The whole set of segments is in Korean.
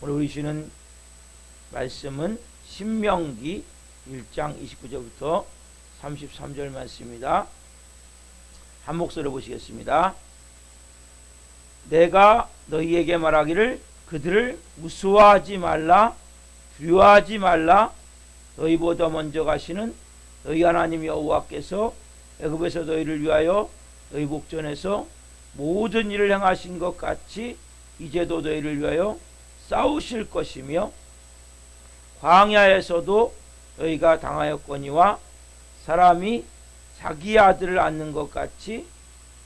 오늘 우리 주는 말씀은 신명기 1장 29절부터 33절 말씀입니다. 한 목소리로 보시겠습니다. 내가 너희에게 말하기를 그들을 무서워하지 말라, 두려워하지 말라. 너희보다 먼저 가시는 너희 하나님 여호와께서 애굽에서 너희를 위하여 너희 목전에서 모든 일을 행하신 것 같이 이제도 너희를 위하여 싸우실 것이며, 광야에서도 너희가 당하였거니와 사람이 자기 아들을 안는 것 같이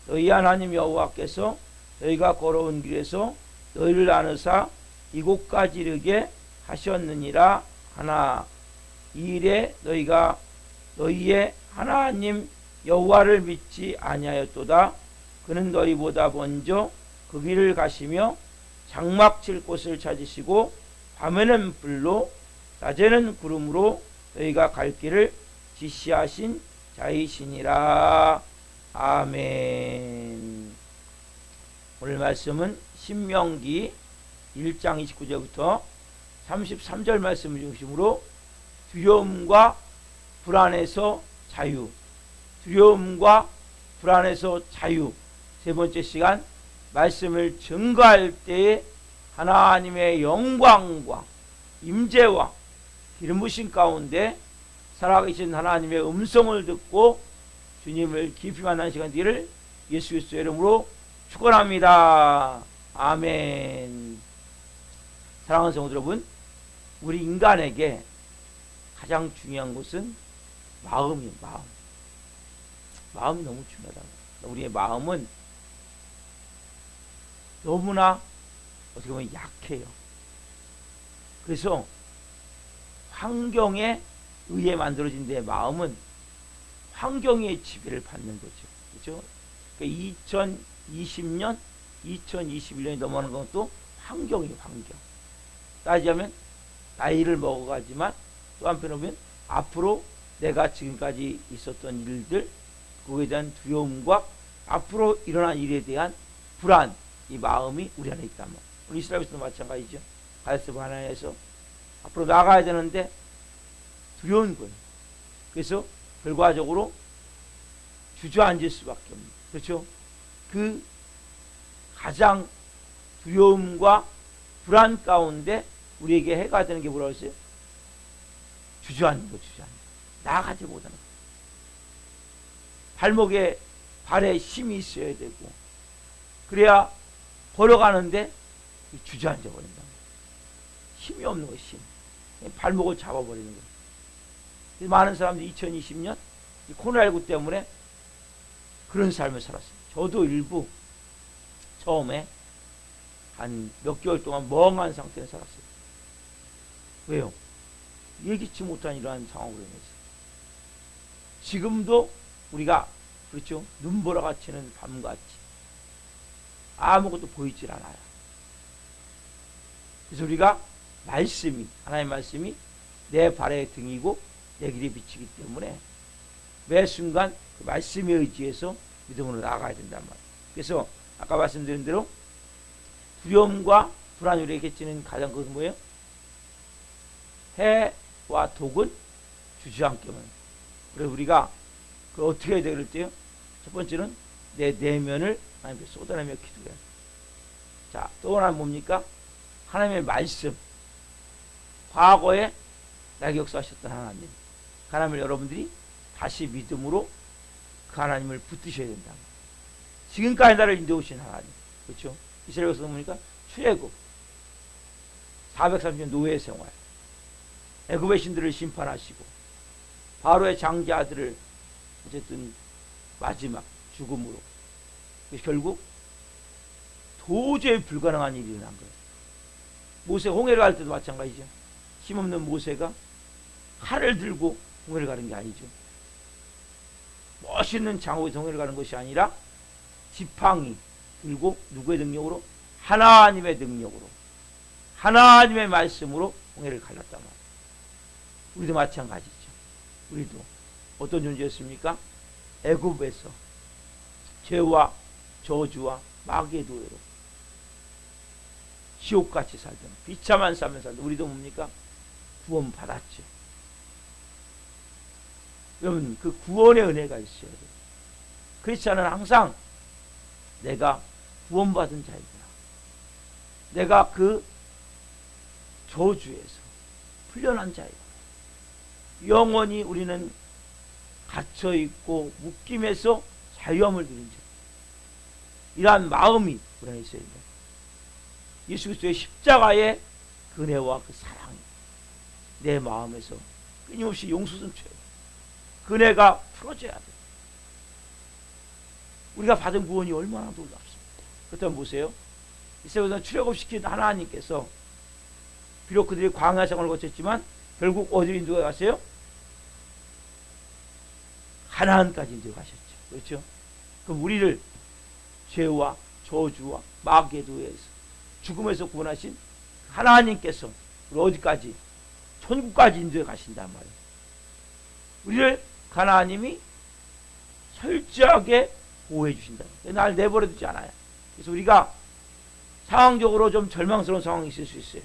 너희 하나님 여호와께서 너희가 걸어온 길에서 너희를 안으사 이곳까지 이르게 하셨느니라 하나. 이 일에 너희가 너희의 하나님 여호와를 믿지 아니하였도다. 그는 너희보다 먼저 그 길을 가시며 장막 칠 곳을 찾으시고 밤에는 불로 낮에는 구름으로 너희가 갈 길을 지시하신 자이시니라. 아멘. 오늘 말씀은 신명기 1장 29절부터 33절 말씀을 중심으로 두려움과 불안에서 자유, 두려움과 불안에서 자유, 세 번째 시간 말씀을 증거할 때에 하나님의 영광과 임재와 기름 부으심 가운데 살아계신 하나님의 음성을 듣고 주님을 깊이 만나는 시간 되기를 예수 그리스도의 이름으로 축원합니다. 아멘. 사랑하는 성도 여러분, 우리 인간에게 가장 중요한 것은 마음이 마음이 너무 중요하다. 우리의 마음은 너무나 어떻게 보면 약해요. 그래서 환경에 의해 만들어진 내 마음은 환경의 지배를 받는 거죠. 그렇죠? 그러니까 2020년, 2021년이 넘어가는 것도 환경이에요. 환경. 따지자면 나이를 먹어가지만 또 한편으로 보면 앞으로 내가 지금까지 있었던 일들, 그거에 대한 두려움과 앞으로 일어난 일에 대한 불안, 이 마음이 우리 안에 있다면, 우리 이스라엘에서도 마찬가지죠. 가데스 바네아에서 앞으로 나가야 되는데 두려운 거예요. 그래서 결과적으로 주저앉을 수밖에 없는, 그렇죠? 그 가장 두려움과 불안 가운데 우리에게 해가 되는 게 뭐라고 했어요? 주저앉는 거, 주저앉는 거. 나가지 못하는 거. 발에 힘이 있어야 되고, 그래야 걸어가는데 주저앉아 버린다. 힘이 없는 거, 힘. 발목을 잡아버리는 거. 많은 사람들이 2020년 이 코로나19 때문에 그런 삶을 살았어요. 저도 일부 처음에 한 몇 개월 동안 멍한 상태에 살았어요. 왜요? 예기치 못한 이러한 상황으로 인해서. 지금도 우리가 그렇죠? 눈보라 같이는 밤같이 아무것도 보이질 않아요. 그래서 우리가 말씀이, 하나님의 말씀이 내 발의 등이고 내 길이 비치기 때문에 매 순간 그 말씀에 의지해서 믿음으로 나아가야 된단 말이에요. 그래서 아까 말씀드린 대로 두려움과 불안이 우리에게 끼치는 가장 그것은 뭐예요? 해와 독은 주저앉게만. 그래서 우리가 그 어떻게 해야 될 때요? 첫 번째는 내 내면을 하나님께 쏟아내며 기도해야 돼. 자, 또 하나는 뭡니까? 하나님의 말씀. 과거에 나에게 역사하셨던 하나님. 그 하나님을 여러분들이 다시 믿음으로 그 하나님을 붙드셔야 된다. 지금까지 나를 인도하신 하나님. 그렇죠? 이스라엘 역사는 뭡니까? 출애굽. 430년 노예 생활. 애굽의 신들을 심판하시고 바로의 장자들을 어쨌든 마지막 죽음으로. 결국 도저히 불가능한 일이 일어난 거예요. 모세 홍해를 갈 때도 마찬가지죠. 힘없는 모세가 칼을 들고 홍해를 가는 게 아니죠. 멋있는 장호에서 홍해를 가는 것이 아니라 지팡이 들고 누구의 능력으로? 하나님의 능력으로, 하나님의 말씀으로 홍해를 갈랐단 말이에요. 우리도 마찬가지죠. 우리도 어떤 존재였습니까? 애굽에서 죄와 저주와 마귀의 노예로 지옥같이 살던 비참한 삶을 살던 우리도 뭡니까? 구원 받았죠. 여러분 그 구원의 은혜가 있어야 돼요. 크리스찬은 항상 내가 구원받은 자이구나. 내가 그 저주에서 풀려난 자이구나. 영원히 우리는 갇혀있고 묶임에서 자유함을 누린 자. 이러한 마음이 우리 안에 있어야 된다. 예수 그리스도의 십자가의 은혜와 그 사랑이 내 마음에서 끊임없이 용솟음쳐야 돼. 그 은혜가 풀어져야 돼. 우리가 받은 구원이 얼마나 놀랍습니다. 그렇다면 보세요. 이스라엘을 출애굽시킨 하나님께서 비록 그들이 광야 생활을 거쳤지만 결국 어디로 인도해 갔어요? 가나안까지 인도해 가셨죠. 그렇죠? 그럼 우리를 죄와 저주와 마귀에서 죽음에서 구원하신 하나님께서 우리 어디까지? 천국까지 인도해 가신단 말이에요. 우리를 하나님이 철저하게 보호해 주신다. 날 내버려 두지 않아요. 그래서 우리가 상황적으로 좀 절망스러운 상황이 있을 수 있어요.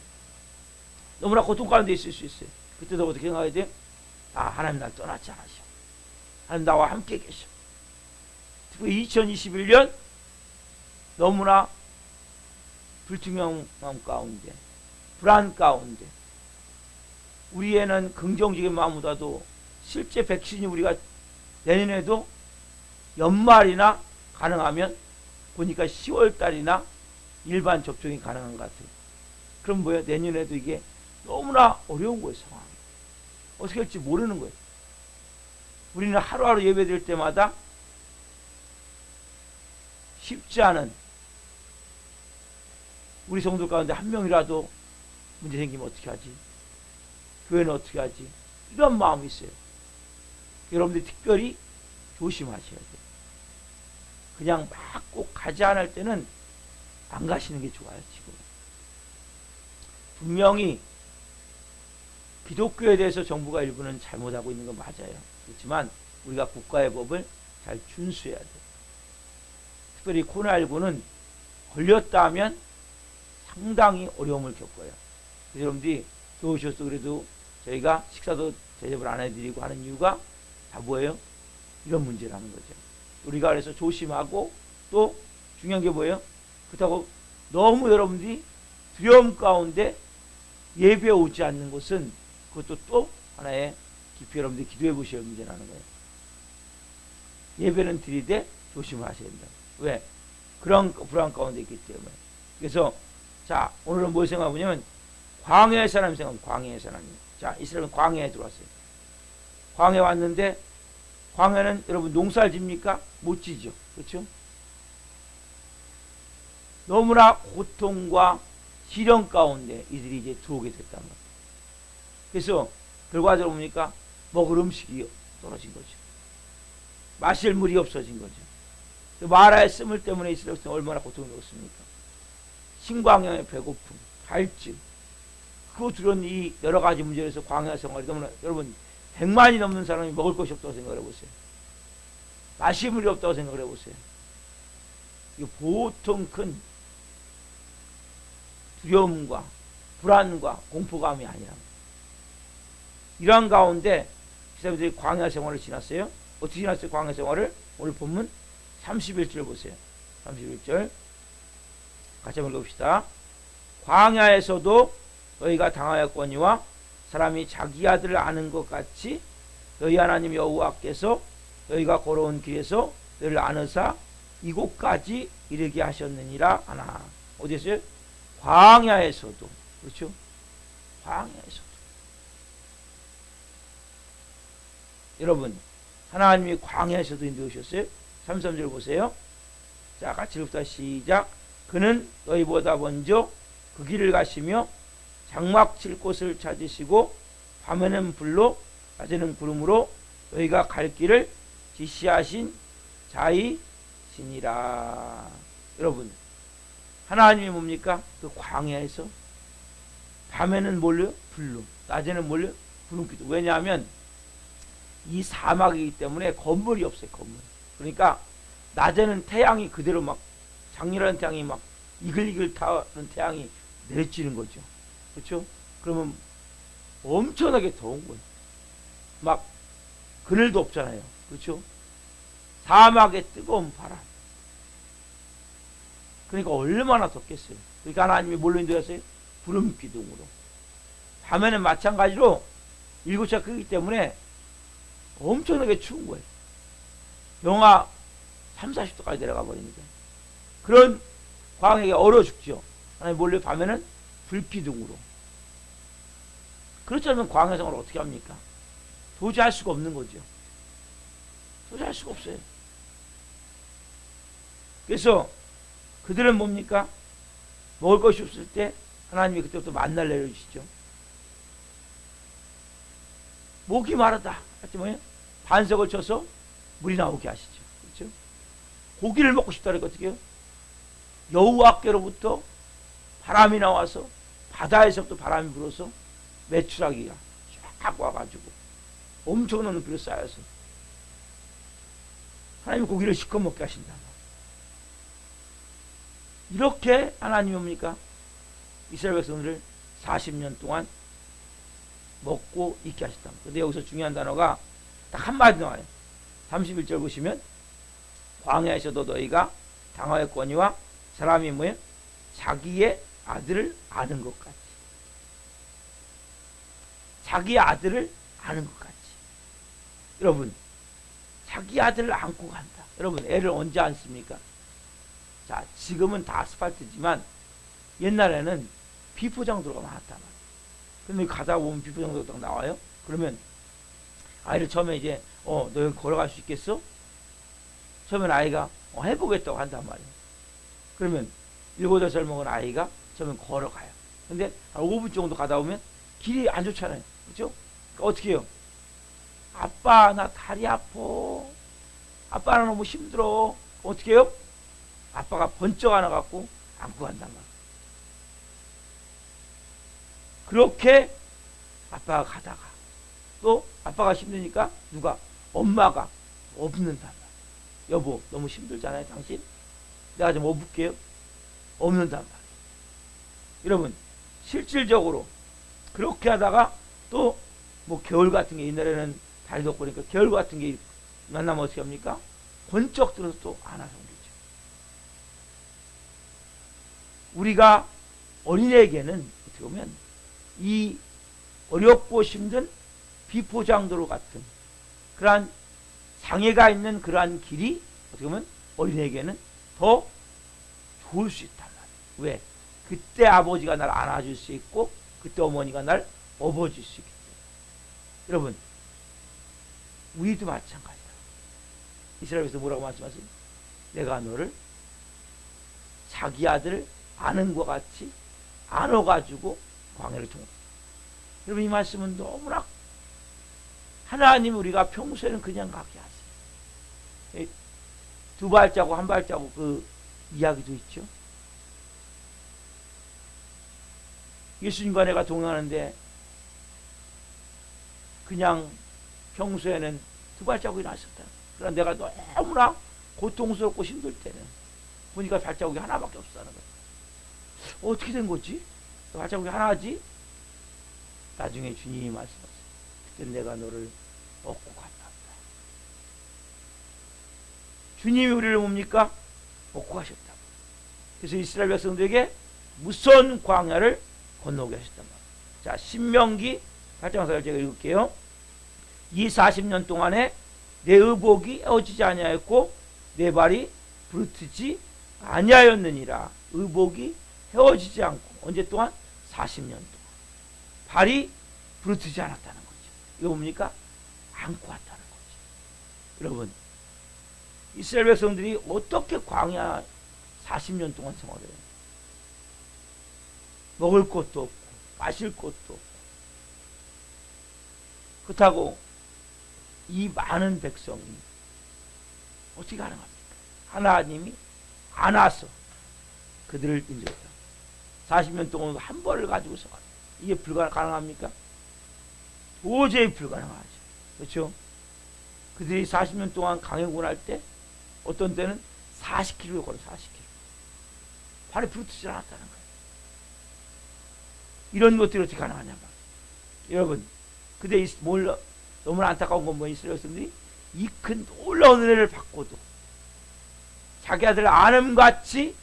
너무나 고통 가운데 있을 수 있어요. 그때도 어떻게 생각해야 돼요? 아, 하나님 날 떠나지 않으셔. 하나님 나와 함께 계셔. 특히 2021년 너무나 불투명함 가운데, 불안 가운데 우리에는 긍정적인 마음보다도 실제 백신이 우리가 내년에도 연말이나 가능하면 보니까 10월달이나 일반 접종이 가능한 것 같아요. 그럼 뭐예요? 내년에도 이게 너무나 어려운 거예요, 상황이. 어떻게 할지 모르는 거예요. 우리는 하루하루 예배 드릴 때마다 쉽지 않은 우리 성도 가운데 한 명이라도 문제 생기면 어떻게 하지? 교회는 어떻게 하지? 이런 마음이 있어요. 여러분들이 특별히 조심하셔야 돼요. 그냥 막 꼭 가지 않을 때는 안 가시는 게 좋아요, 지금. 분명히 기독교에 대해서 정부가 일부는 잘못하고 있는 건 맞아요. 그렇지만 우리가 국가의 법을 잘 준수해야 돼요. 특별히 코로나19는 걸렸다 하면 상당히 어려움을 겪어요. 그래서 여러분들이 좋으셔서 그래도 저희가 식사도 대접을 안 해드리고 하는 이유가 다 뭐예요? 이런 문제라는 거죠. 우리가 그래서 조심하고 또 중요한 게 뭐예요? 그렇다고 너무 여러분들이 두려움 가운데 예배에 오지 않는 것은 그것도 또 하나의 깊이 여러분들이 기도해 보셔야 문제라는 거예요. 예배는 드리되 조심을 하셔야 된다. 왜? 그런 불안 가운데 있기 때문에. 그래서 자, 오늘은 뭘 생각하냐면 광야의 사람 생각합니다. 광야의 사람이. 자, 이스라엘은 광야에 들어왔어요. 광야에 왔는데 광야는 여러분 농사를 집니까? 못 지죠. 그렇죠? 너무나 고통과 시련 가운데 이들이 이제 들어오게 됐단 말이에요. 그래서 결과적으로 뭡니까? 먹을 음식이 떨어진 거죠. 마실 물이 없어진 거죠. 마라의 씀을 때문에 이스라엘은 얼마나 고통을 겪었습니까? 신광야의 배고픔, 갈증, 그 두려운 이 여러 가지 문제에서 광야 생활이 너무나 여러분 100만이 넘는 사람이 먹을 것이 없다고 생각을 해보세요. 마실 물이 없다고 생각을 해보세요. 이거 보통 큰 두려움과 불안과 공포감이 아니라 이러한 가운데 이스라엘들이 광야 생활을 지났어요. 어떻게 지났어요? 광야 생활을 오늘 본문 31절 보세요. 31절 같이 한번 읽어봅시다. 광야에서도 너희가 당하였거니와 사람이 자기 아들을 아는 것 같이 너희 하나님 여호와께서 너희가 걸어온 길에서 너희를 아느사 이곳까지 이르게 하셨느니라 하나. 어디에서요? 광야에서도. 그렇죠? 광야에서도. 여러분 하나님이 광야에서도 인도하셨어요. 33절 보세요. 자, 같이 읽읍시다. 시작. 그는 너희보다 먼저 그 길을 가시며 장막 칠 곳을 찾으시고 밤에는 불로 낮에는 구름으로 너희가 갈 길을 지시하신 자이시니라. 여러분 하나님이 뭡니까? 그 광야에서 밤에는 뭘요? 불로, 낮에는 뭘요? 구름기도. 왜냐하면 이 사막이기 때문에 건물이 없어요. 건물. 그러니까 낮에는 태양이 그대로 막 장렬한 태양이 막 이글이글 타는 태양이 내리치는 거죠. 그렇죠? 그러면 엄청나게 더운 거예요. 막 그늘도 없잖아요. 그렇죠? 사막의 뜨거운 바람. 그러니까 얼마나 덥겠어요. 그러니까 하나님이 뭘로 인도했어요? 구름 기둥으로. 밤에는 마찬가지로 일교차가 크기 때문에 엄청나게 추운 거예요. 영하 3, 40도까지 내려가 버리니까. 그런 광야에 얼어 죽죠. 하나님 몰래 밤에는 불기둥으로. 그렇지 않으면 광야 생활을 어떻게 합니까? 도저히 할 수가 없는 거죠. 도저히 할 수가 없어요. 그래서 그들은 뭡니까? 먹을 것이 없을 때 하나님이 그때부터 만나를 내려주시죠. 목이 마르다. 하여튼 뭐예요? 반석을 쳐서 물이 나오게 하시죠. 그렇죠? 고기를 먹고 싶다니까 어떻게 해요? 여호와께로부터 바람이 나와서 바다에서부터 바람이 불어서 메추라기가 쫙 와가지고 엄청난 눈비로 쌓여서 하나님이 고기를 시커 먹게 하신다. 이렇게 하나님이 뭡니까? 이스라엘 백성들을 40년 동안 먹고 있게 하셨다. 근데 여기서 중요한 단어가 딱 한마디 나와요. 31절 보시면 광야에서도 너희가 당하였거니와 사람이 뭐예요? 자기의 아들을 아는 것 같이. 자기의 아들을 아는 것 같이. 여러분, 자기 아들을 안고 간다. 여러분, 애를 언제 안습니까? 자, 지금은 다 아스팔트지만 옛날에는 비포장도로가 많았단 말이에요. 근데 가다 보면 비포장도로가 딱 나와요. 그러면 아이를 처음에 이제 너 여기 걸어갈 수 있겠어? 처음엔 아이가 해보겠다고 한단 말이에요. 그러면 7-8살 먹은 아이가 처음엔 걸어가요. 근데 한 5분 정도 가다 보면 길이 안 좋잖아요. 그렇죠? 그러니까 어떻게 해요? 아빠 나 다리 아파. 아빠 나 너무 힘들어. 어떻게 해요? 아빠가 번쩍 안아갖고 안고 간단 말이에요. 그렇게 아빠가 가다가 또 아빠가 힘드니까 누가? 엄마가 업는단 말이에요. 여보 너무 힘들잖아요 당신? 내가 좀 업을게요. 업는단 말이에요. 여러분 실질적으로 그렇게 하다가 또 뭐 겨울 같은 게 옛날에는 다리 덥고 그러니까 겨울 같은 게 만나면 어떻게 합니까? 번쩍 들어서 또 안아서 옮기죠. 우리가 어린애에게는 어떻게 보면 이 어렵고 힘든 비포장도로 같은 그러한 장애가 있는 그러한 길이 어떻게 보면 어린애에게는 더 좋을 수 있단 말이에요. 왜? 그때 아버지가 날 안아줄 수 있고 그때 어머니가 날 업어줄 수 있기 때문에. 여러분 우리도 마찬가지다. 이스라엘에서 뭐라고 말씀하세요? 내가 너를 자기 아들을 아는 것 같이 안아가지고 광야를 통해. 여러분 이 말씀은 너무나 하나님 우리가 평소에는 그냥 가게 하세요. 두 발자국 한 발자국 그 이야기도 있죠. 예수님과 내가 동행하는데 그냥 평소에는 두 발자국이 났었다. 그러나 내가 너무나 고통스럽고 힘들 때는 보니까 발자국이 하나밖에 없었다는 거야. 어떻게 된 거지? 발자국이 하나지? 나중에 주님이 말씀하세요. 그때 내가 너를 얻고 간다. 주님이 우리를 뭡니까? 얻고 가셨다. 그래서 이스라엘 백성들에게 무서운 광야를 건너게 하셨단 말이에요. 자, 신명기 8장 제가 읽을게요. 이 40년 동안에 내 의복이 헤어지지 아니하였고 내 발이 부르트지 아니하였느니라. 의복이 헤어지지 않고 언제 동안? 40년 동안 발이 부르트지 않았다는 거죠. 이거 뭡니까? 안고 왔다는 거죠. 여러분 이스라엘 백성들이 어떻게 광야 40년 동안 생활해요? 먹을 것도 없고 마실 것도 없고 그렇다고 이 많은 백성이 어떻게 가능합니까? 하나님이 안아서 그들을 인도했다. 40년 동안 한 벌을 가지고서 이게 가능합니까? 도저히 불가능하죠. 그렇죠? 그들이 40년 동안 강행군할 때 어떤 때는 40km 걸어 40km 발이 부르트지 않았다는 거예요. 이런 것들이 어떻게 가능하냐 말이에요. 여러분, 근데 너무나 안타까운 건 뭐 이스라엘 백성들이 이 큰 놀라운 은혜를 받고도 자기 아들 아름같이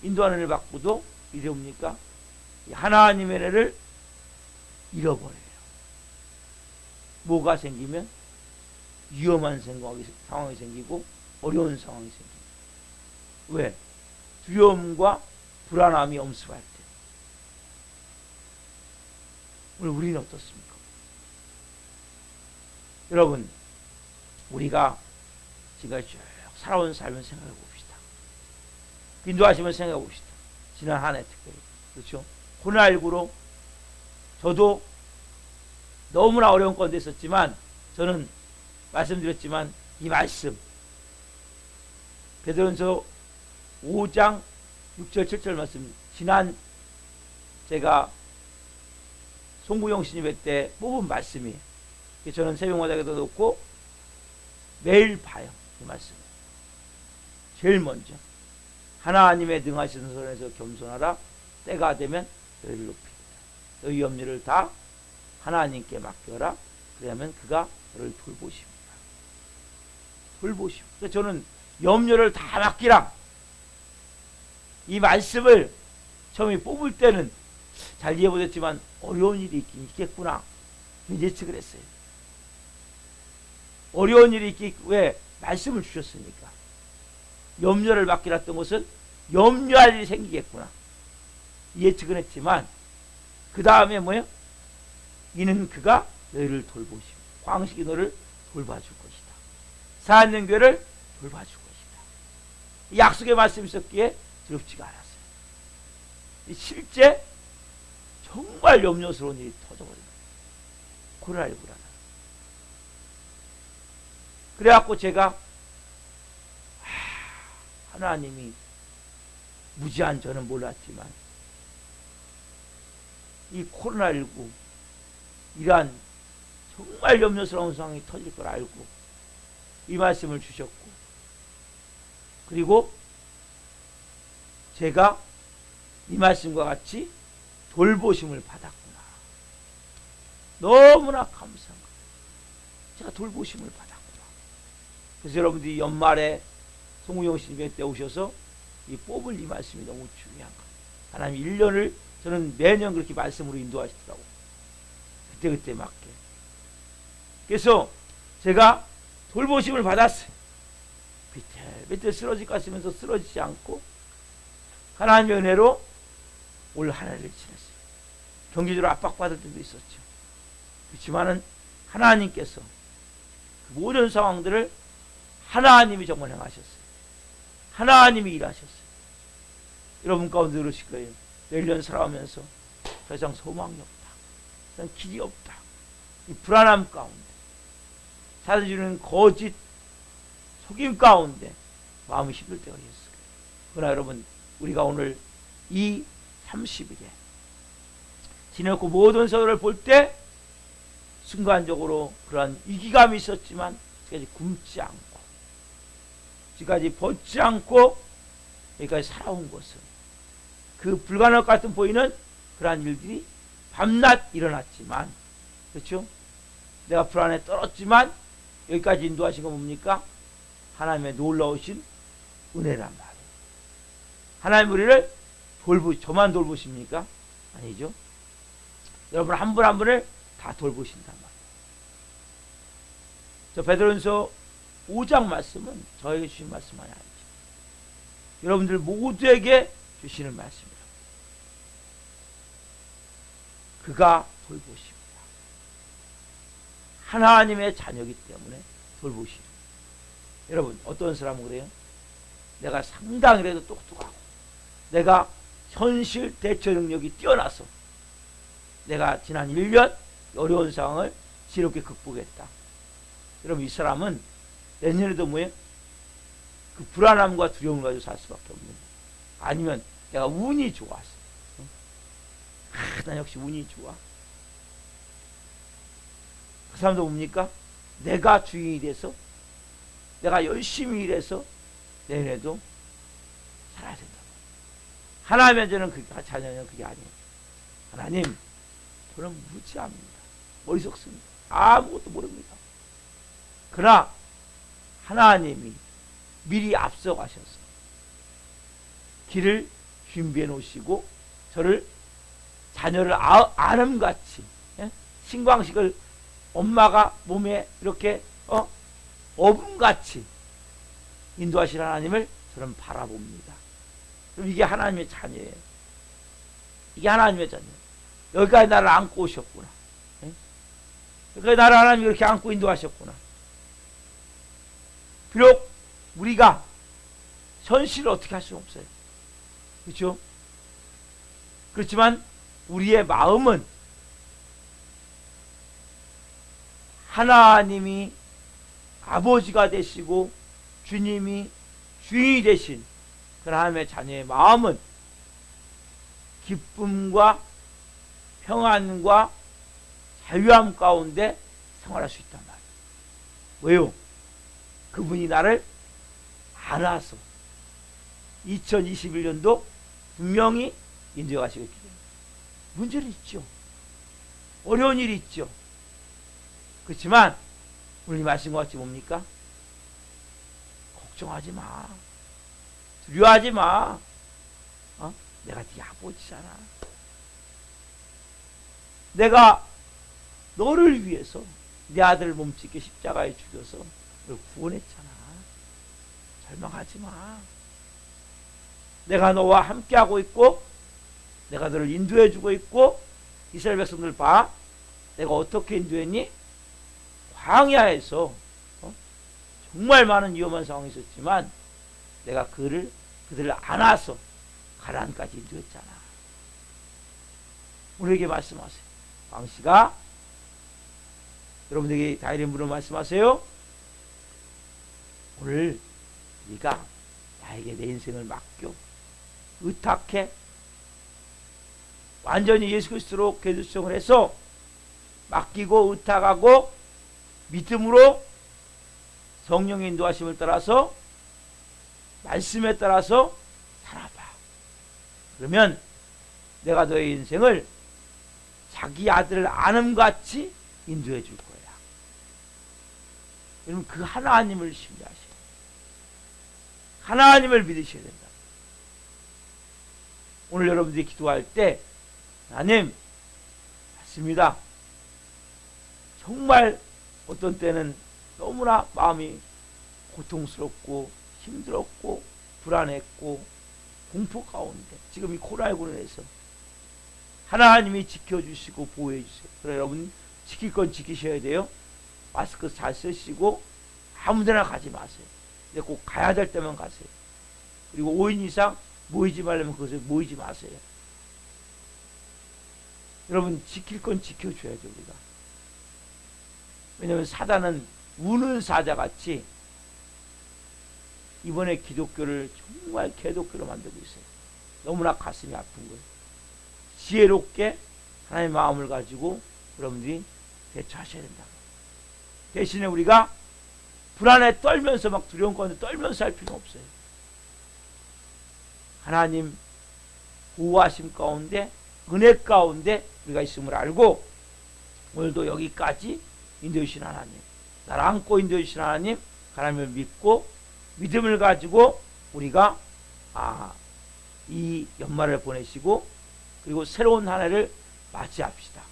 인도하는 은혜를 받고도 이게 뭡니까? 하나님의 은혜를 잃어버려요. 뭐가 생기면 위험한 상황이 생기고 어려운 상황이 생깁니다. 왜? 두려움과 불안함이 엄습할 때. 오늘 우리는 어떻습니까? 여러분, 우리가 지금까지 쭉 살아온 삶을 생각해 봅시다. 인도하시면 생각해 봅시다. 지난 한 해 특별히. 그렇죠? 코로나19로 저도 너무나 어려운 건데 있었지만, 저는 말씀드렸지만 이 말씀 베드로전서 5장 6절 7절 말씀, 지난 제가 송구영 신입회 때 뽑은 말씀이에요. 저는 새벽마당에도 놓고 매일 봐요. 이 말씀. 제일 먼저 하나님의 능하시는 손에서 겸손하라. 때가 되면 너희를 높이리라. 너희 염려를 다 하나님께 맡겨라. 그러면 그가 너를 돌보십니다. 돌보십니다. 그래서 저는 염려를 다 맡기라. 이 말씀을 처음에 뽑을 때는 잘 이해 못했지만 어려운 일이 있긴 있겠구나 예측을 했어요. 어려운 일이 있기, 왜? 말씀을 주셨으니까. 염려를 맡기라 했던 것은 염려할 일이 생기겠구나 예측은 했지만, 그 다음에 뭐예요? 이는 그가 너희를 돌보시고 광식이 너를 돌봐줄 것이다. 사안연교를 돌봐줄 것이다. 약속의 말씀이 있었기에 두렵지가 않았어요. 실제 정말 염려스러운 일이 터져버린 거예요. 코로나19라는. 그래갖고 제가 하나님이 무지한 저는 몰랐지만 이 코로나19 이러한 정말 염려스러운 상황이 터질 걸 알고 이 말씀을 주셨고, 그리고 제가 이 말씀과 같이 돌보심을 받았구나. 너무나 감사한 거예요. 제가 돌보심을 받았구나. 그래서 여러분들이 연말에 송우영 신입회 때 오셔서 이 뽑을 이 말씀이 너무 중요한 거예요. 하나님 1년을 저는 매년 그렇게 말씀으로 인도하시더라고요. 그때그때 맞게. 그래서 제가 돌보심을 받았어요. 밑에 쓰러질 것 같으면서 쓰러지지 않고 하나님의 은혜로 올 한 해를 지냈어요. 경제적으로 압박받을 때도 있었죠. 그렇지만은 하나님께서 그 모든 상황들을 하나님이 정말 행하셨어요. 하나님이 일하셨어요. 여러분 가운데 그러실 거예요. 1년 살아오면서 더 이상 소망이 없다. 더 이상 길이 없다. 이 불안함 가운데, 사주는 거짓 속임 가운데 마음이 힘들 때가 있어요. 그러나 여러분, 우리가 오늘 이 30일에 지내고 모든 서로를 볼 때 순간적으로 그러한 위기감이 있었지만 지금까지 굶지 않고, 지금까지 벗지 않고 여기까지 살아온 것은 그 불가능할 것 같은 보이는 그러한 일들이 밤낮 일어났지만, 그렇죠? 내가 불안에 떨었지만 여기까지 인도하신 건 뭡니까? 하나님의 놀라우신 은혜란 말이에요. 하나님 우리를 저만 돌보십니까? 아니죠. 여러분 한 분 한 분을 다 돌보신단 말이에요. 저 베드로전서 5장 말씀은 저에게 주신 말씀만이 아니죠. 여러분들 모두에게 주시는 말씀이에요. 그가 돌보십니다. 하나님의 자녀이기 때문에 돌보시죠. 여러분 어떤 사람은 그래요? 내가 상당히라도 똑똑하고 내가 현실 대처 능력이 뛰어나서 내가 지난 1년 어려운 상황을 지롭게 극복했다. 여러분 이 사람은 내년에도 뭐예요? 그 불안함과 두려움을 가지고 살 수밖에 없는 거예요. 아니면 내가 운이 좋아서, 난 역시 운이 좋아. 그 사람도 뭡니까? 내가 주인이 돼서 내가 열심히 일해서 내년에도 살아야 된다. 하나님의 자녀는 그게 아니에요. 하나님 그는 무지합니다. 머리속 씁니다. 아무것도 모릅니다. 그러나 하나님이 미리 앞서 가셔서 길을 준비해 놓으시고 저를 자녀를 아름같이 신광식을 엄마가 몸에 이렇게 어분같이 인도하실 하나님을 저는 바라봅니다. 그럼 이게 하나님의 자녀예요. 이게 하나님의 자녀. 여기까지 나를 안고 오셨구나. 여기까지 나를 하나님이 이렇게 안고 인도하셨구나. 비록 우리가 현실을 어떻게 할 수는 없어요. 그렇죠? 그렇지만 우리의 마음은 하나님이 아버지가 되시고 주님이 주인이 되신 그 하나님의 자녀의 마음은 기쁨과 평안과 자유함 가운데 생활할 수 있단 말이에요. 왜요? 그분이 나를 알아서 2021년도 분명히 인도해 가시겠기 때문에 문제는 있죠. 어려운 일이 있죠. 그렇지만 오늘 말씀 같이 뭡니까? 걱정하지 마. 두려워하지 마. 내가 네 아버지잖아. 내가 너를 위해서 내 아들을 몸짓게 십자가에 죽여서 너를 구원했잖아. 절망하지 마. 내가 너와 함께하고 있고 내가 너를 인도해주고 있고 이스라엘 백성들 봐. 내가 어떻게 인도했니? 광야에서 정말 많은 위험한 상황이 있었지만 내가 그들을 안아서 가나안까지 인도했잖아. 우리에게 말씀하세요. 광씨가 여러분에게 다이림으로 말씀하세요. 오늘 네가 나에게 내 인생을 맡겨 의탁해 완전히 예수 그리스도로 개두성을 해서 맡기고 의탁하고 믿음으로 성령의 인도하심을 따라서 말씀에 따라서 살아봐. 그러면 내가 너의 인생을 자기 아들을 아름같이 인도해 줄 거야. 여러분 그 하나님을 신뢰하세요. 하나님을 믿으셔야 된다. 오늘 여러분들이 기도할 때 하나님 맞습니다. 정말 어떤 때는 너무나 마음이 고통스럽고 힘들었고 불안했고 공포 가운데 지금 이 코로나19로 인해서 하나님이 지켜주시고 보호해주세요. 그래 여러분 지킬 건 지키셔야 돼요. 마스크 잘 쓰시고 아무데나 가지 마세요. 근데 꼭 가야 될 때만 가세요. 그리고 5인 이상 모이지 말려면 그것에 모이지 마세요. 여러분 지킬 건 지켜줘야죠 우리가. 왜냐하면 사단은 우는 사자같이 이번에 기독교를 정말 개독교로 만들고 있어요. 너무나 가슴이 아픈 거예요. 지혜롭게 하나님의 마음을 가지고 여러분들이 대처하셔야 된다. 대신에 우리가 불안에 떨면서 막 두려운 가운데 떨면서 할 필요는 없어요. 하나님 보호하심 가운데 은혜 가운데 우리가 있음을 알고 오늘도 여기까지 인도해 주신 하나님, 나를 안고 인도해 주신 하나님, 하나님을 믿고 믿음을 가지고 우리가 이 연말을 보내시고 그리고 새로운 한 해를 맞이합시다.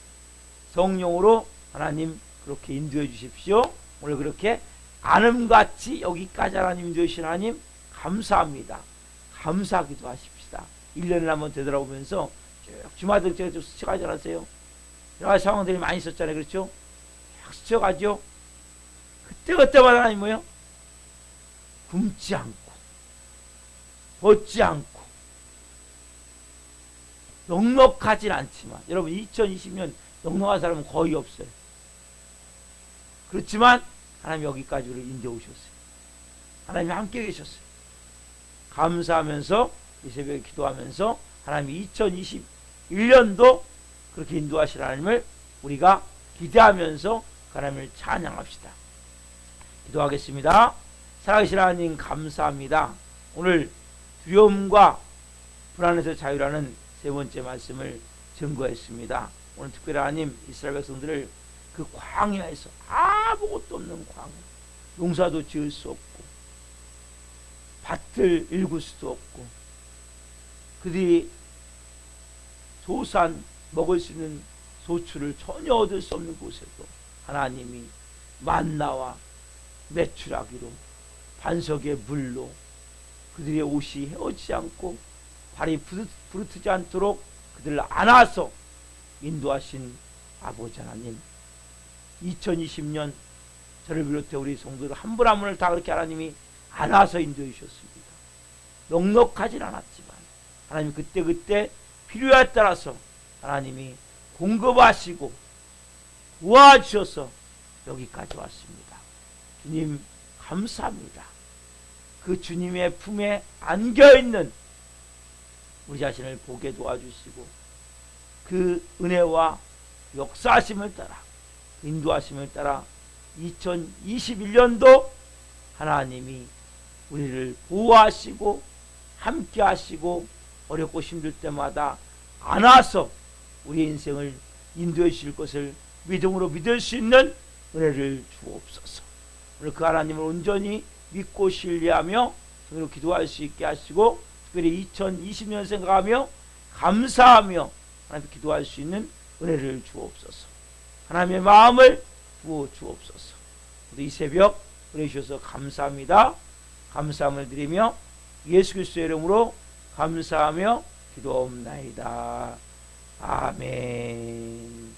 성령으로 하나님 그렇게 인도해 주십시오. 오늘 그렇게 안음같이 여기까지 하나님 인도해 주신 하나님 감사합니다. 감사하기도 하십시다. 1년을 한번 되돌아보면서 쭉 주마등 제가 좀 스쳐가지 않았어요? 여러 가지 상황들이 많이 있었잖아요. 그렇죠? 쭉 스쳐가죠. 그때마다 하나님 뭐예요? 굶지 않고 벗지 않고 넉넉하진 않지만 여러분 2020년 넉넉한 사람은 거의 없어요. 그렇지만 하나님 여기까지 우리를 인도해 오셨어요. 하나님이 함께 계셨어요. 감사하면서 이 새벽에 기도하면서 하나님이 2021년도 그렇게 인도하실 하나님을 우리가 기대하면서 하나님을 찬양합시다. 기도하겠습니다. 살아계신 하나님 감사합니다. 오늘 두려움과 불안에서 자유라는 세 번째 말씀을 증거했습니다. 오늘 특별히 하나님 이스라엘 백성들을 그 광야에서, 아무것도 없는 광야, 농사도 지을 수 없고 밭을 일굴 수도 없고 그들이 소산 먹을 수 있는 소출을 전혀 얻을 수 없는 곳에도 하나님이 만나와 메추라기로 반석의 물로 그들의 옷이 헤어지지 않고 발이 부르트지 않도록 그들을 안아서 인도하신 아버지 하나님, 2020년 저를 비롯해 우리 성도들 한 분 한 분을 다 그렇게 하나님이 안아서 인도해 주셨습니다. 넉넉하진 않았지만 하나님 그때 필요에 따라서 하나님이 공급하시고 도와주셔서 여기까지 왔습니다. 주님 감사합니다. 그 주님의 품에 안겨있는 우리 자신을 보게 도와주시고 그 은혜와 역사하심을 따라 인도하심을 따라 2021년도 하나님이 우리를 보호하시고 함께 하시고 어렵고 힘들 때마다 안아서 우리 인생을 인도해 주실 것을 믿음으로 믿을 수 있는 은혜를 주옵소서. 오늘 그 하나님을 온전히 믿고 신뢰하며 성으로 기도할 수 있게 하시고 특별히 2020년 생각하며 감사하며 하나님께 기도할 수 있는 은혜를 주옵소서. 하나님의 마음을 부어 주옵소서. 이 새벽 은혜 주셔서 감사합니다. 감사함을 드리며 예수 그리스도의 이름으로 감사하며 기도옵나이다. 아멘.